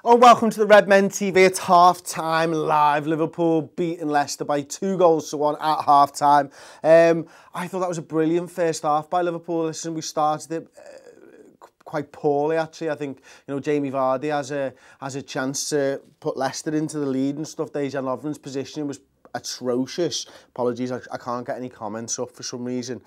Oh, welcome to the Redmen TV. It's half-time live. Liverpool beating Leicester by 2-1 at half-time. I thought that was a brilliant first half by Liverpool. Listen, we started it quite poorly, actually. I think, Jamie Vardy has a chance to put Leicester into the lead and stuff. Dejan Lovren's positioning was atrocious. Apologies, I can't get any comments up for some reason.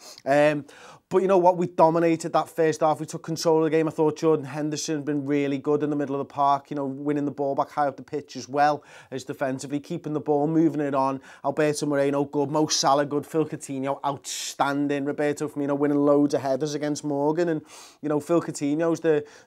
But you know what? We dominated that first half. We took control of the game. I thought Jordan Henderson had been really good in the middle of the park, winning the ball back high up the pitch as well as defensively, keeping the ball, moving it on. Alberto Moreno, good. Mo Salah, good. Phil Coutinho, outstanding. Roberto Firmino winning loads of headers against Morgan. And, Phil Coutinho's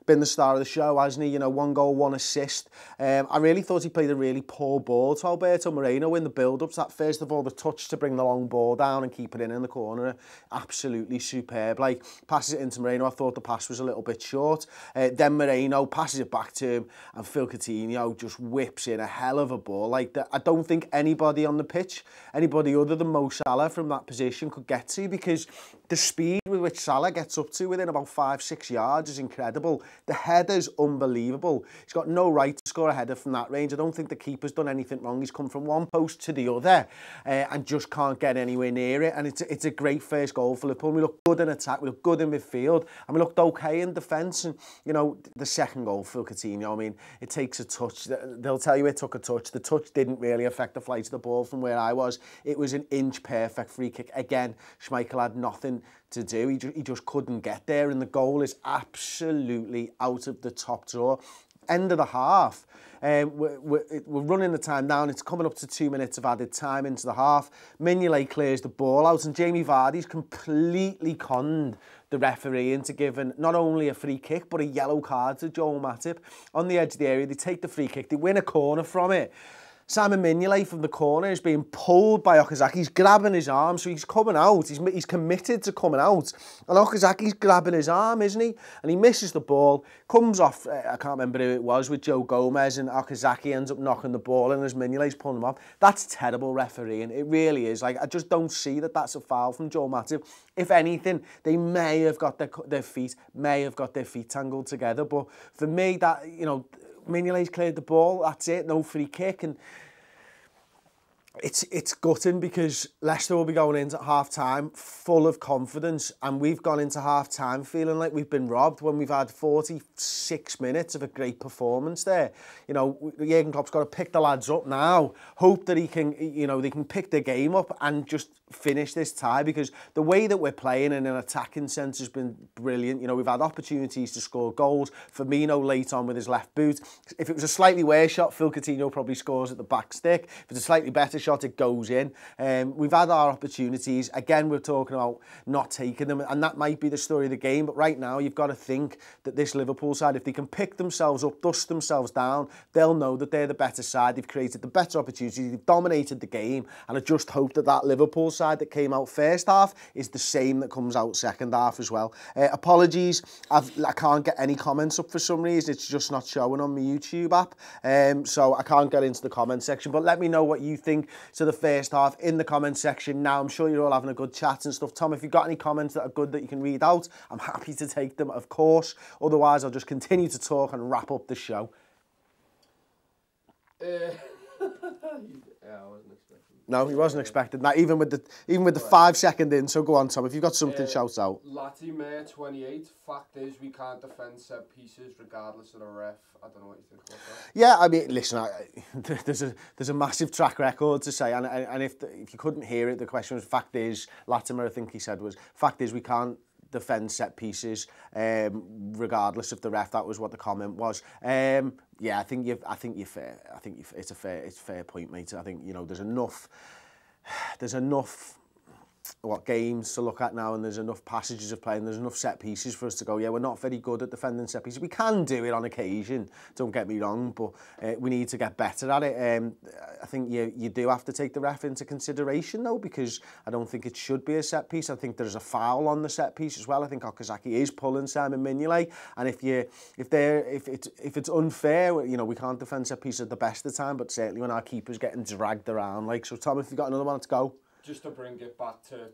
been the star of the show, hasn't he? 1 goal, 1 assist. I really thought he played a really poor ball to Alberto Moreno in the build-up. That first of all, the touch to bring the long ball down and keep it in the corner, absolutely superb. Like, passes it into Moreno, I thought the pass was a little bit short. Then Moreno passes it back to him, and Phil Coutinho just whips in a hell of a ball. Like, I don't think anybody on the pitch, anybody other than Mo Salah from that position could get to, because the speed with which Salah gets up to within about 5-6 yards is incredible. The header's unbelievable. He's got no right to score a header from that range. I don't think the keeper's done anything wrong. He's come from one post to the other and just can't get anywhere near it. And it's a great first goal for Liverpool. We look good in attack, we look good in midfield, and we looked okay in defence. And, the second goal, Phil Coutinho, I mean, it takes a touch. They'll tell you it took a touch. The touch didn't really affect the flight of the ball from where I was. It was an inch perfect free kick. Again, Schmeichel had nothing to do. He just couldn't get there, and the goal is absolutely out of the top drawer. End of the half. We're running the time down. It's coming up to 2 minutes of added time into the half. Mignolet clears the ball out, and Jamie Vardy's completely conned the referee into giving not only a free kick, but a yellow card to Joel Matip. On the edge of the area, they take the free kick, they win a corner from it. Simon Mignolet from the corner is being pulled by Okazaki. He's grabbing his arm, so he's coming out. He's committed to coming out. And Okazaki's grabbing his arm, isn't he? And he misses the ball, comes off, I can't remember who it was, with Joe Gomez, and Okazaki ends up knocking the ball in as Mignolet's pulling him off. That's terrible refereeing. It really is. Like, I just don't see that that's a foul from Joel Matip. If anything, they may have got their feet tangled together. But for me, that, Mignolet's cleared the ball, that's it, no free kick. And it's gutting, because Leicester will be going into half-time full of confidence, and we've gone into half-time feeling like we've been robbed when we've had 46 minutes of a great performance there. Jurgen Klopp's got to pick the lads up now, hope that he can, they can pick the game up and just finish this tie, because the way that we're playing in an attacking sense has been brilliant. We've had opportunities to score goals. Firmino late on with his left boot. If it was a slightly worse shot, Phil Coutinho probably scores at the back stick. If it's a slightly better shot, it goes in. We've had our opportunities. Again, we're talking about not taking them, and that might be the story of the game. But right now, you've got to think that this Liverpool side, if they can pick themselves up, dust themselves down, they'll know that they're the better side. They've created the better opportunities. They've dominated the game, and I just hope that that Liverpool side that came out first half is the same that comes out second half as well. Apologies, I can't get any comments up for some reason. It's just not showing on my YouTube app, so I can't get into the comment section. But let me know what you think to the first half in the comment section now. I'm sure you're all having a good chat and stuff. Tom, if you've got any comments that are good that you can read out, I'm happy to take them, of course. Otherwise, I'll just continue to talk and wrap up the show. Yeah, I wasn't expecting. No, he wasn't expecting that, even with the 5 second in. So go on, Tom. If you've got something, shout out. Latimer 28. Fact is, we can't defend set pieces regardless of the ref. I don't know what you think about that. Yeah, I mean, listen, there's a massive track record to say, and if you couldn't hear it, the question was, fact is, Latimer, I think he said, was, fact is, we can't defend set pieces regardless of the ref. That was what the comment was. Yeah, I think you're fair. It's a fair point, mate. I think there's enough games to look at now, and there's enough passages of play, and there's enough set pieces for us to go, yeah, we're not very good at defending set pieces. We can do it on occasion, don't get me wrong, but we need to get better at it. I think you do have to take the ref into consideration, though, because I don't think it should be a set piece. I think there's a foul on the set piece as well. I think Okazaki is pulling Simon Mignolet, and if it's unfair, we can't defend set pieces at the best of the time, but certainly when our keeper's getting dragged around. So, Tom, if you've got another one, let's go. Just to bring it back to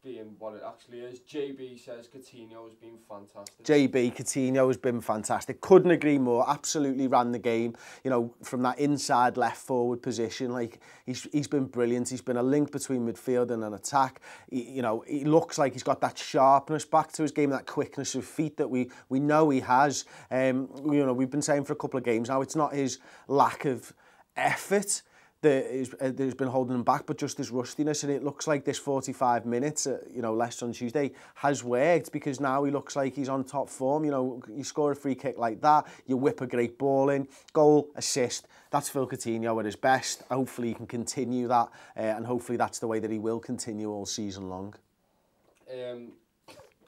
being what it actually is. JB says Coutinho has been fantastic. JB, Coutinho has been fantastic. Couldn't agree more. Absolutely ran the game, you know, from that inside left forward position. Like, he's been brilliant. He's been a link between midfield and an attack. You know, he looks like he's got that sharpness back to his game, that quickness of feet that we know he has. You know, we've been saying for a couple of games now, it's not his lack of effort that has been holding him back, but just his rustiness. And it looks like this 45 minutes, you know, Leicester on Tuesday has worked, because now he looks like he's on top form. You know, you score a free kick like that, you whip a great ball in, goal, assist. That's Phil Coutinho at his best. Hopefully he can continue that, and hopefully that's the way that he will continue all season long.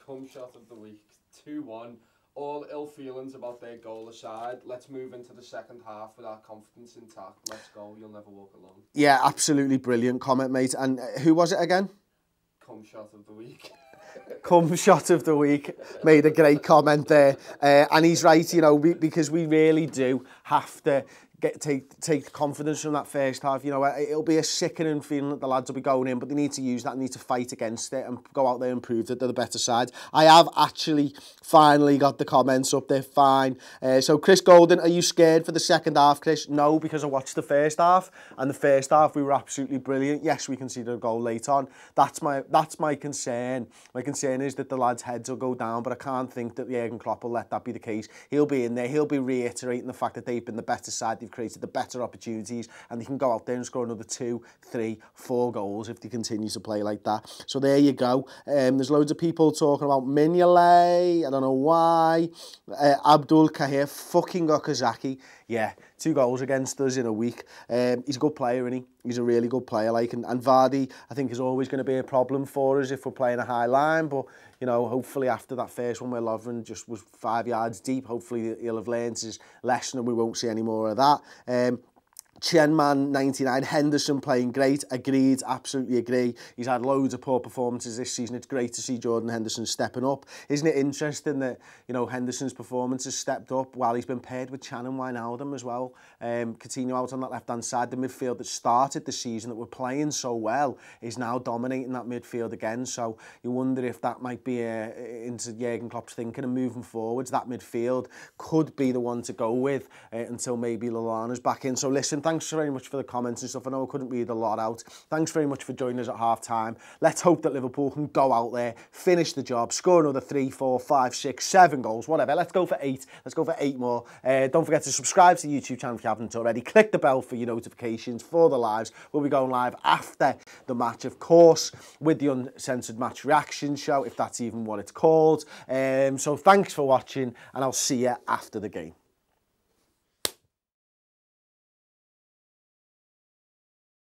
Come shot of the week, 2-1. All ill feelings about their goal aside, let's move into the second half with our confidence intact. Let's go, you'll never walk alone. Yeah, absolutely brilliant comment, mate. And who was it again? Come shot of the week. Come shot of the week. Made a great comment there. And he's right, you know, because we really do have to take confidence from that first half. You know, it'll be a sickening feeling that the lads will be going in, but they need to use that and need to fight against it and go out there and prove that they're the better side. I have actually finally got the comments up there, fine. So Chris Golden, are you scared for the second half, Chris? No, because I watched the first half, and the first half we were absolutely brilliant. Yes, we conceded a goal late on. That's my concern. My concern is that the lads' heads will go down, but I can't think that Jurgen Klopp will let that be the case. He'll be in there, he'll be reiterating the fact that they've been the better side, they've created the better opportunities, and they can go out there and score another 2, 3, 4 goals if they continue to play like that. So there you go. There's loads of people talking about Mignolet. I don't know why. Abdul Kahir, fucking Okazaki. Yeah, 2 goals against us in a week. He's a good player, isn't he? He's a really good player. Like, and Vardy, I think, is always going to be a problem for us if we're playing a high line. But, you know, hopefully after that first one where Lovren just was 5 yards deep, hopefully he'll have learned his lesson and we won't see any more of that. Chenman 99, Henderson playing great, agreed, absolutely agree. He's had loads of poor performances this season. It's great to see Jordan Henderson stepping up. Isn't it interesting that, you know, Henderson's performance has stepped up while he's been paired with Chan and Wijnaldum as well. Coutinho out on that left-hand side, the midfield that started the season, that were playing so well, is now dominating that midfield again. So you wonder if that might be into Jurgen Klopp's thinking, and moving forwards, that midfield could be the one to go with until maybe Lallana's back in. So listen, thanks very much for the comments and stuff. I know I couldn't read a lot out. Thanks very much for joining us at half-time. Let's hope that Liverpool can go out there, finish the job, score another 3, 4, 5, 6, 7 goals, whatever. Let's go for 8. Let's go for 8 more. Don't forget to subscribe to the YouTube channel if you haven't already. Click the bell for your notifications for the lives. We'll be going live after the match, of course, with the Uncensored Match Reaction Show, if that's even what it's called. So thanks for watching, and I'll see you after the game.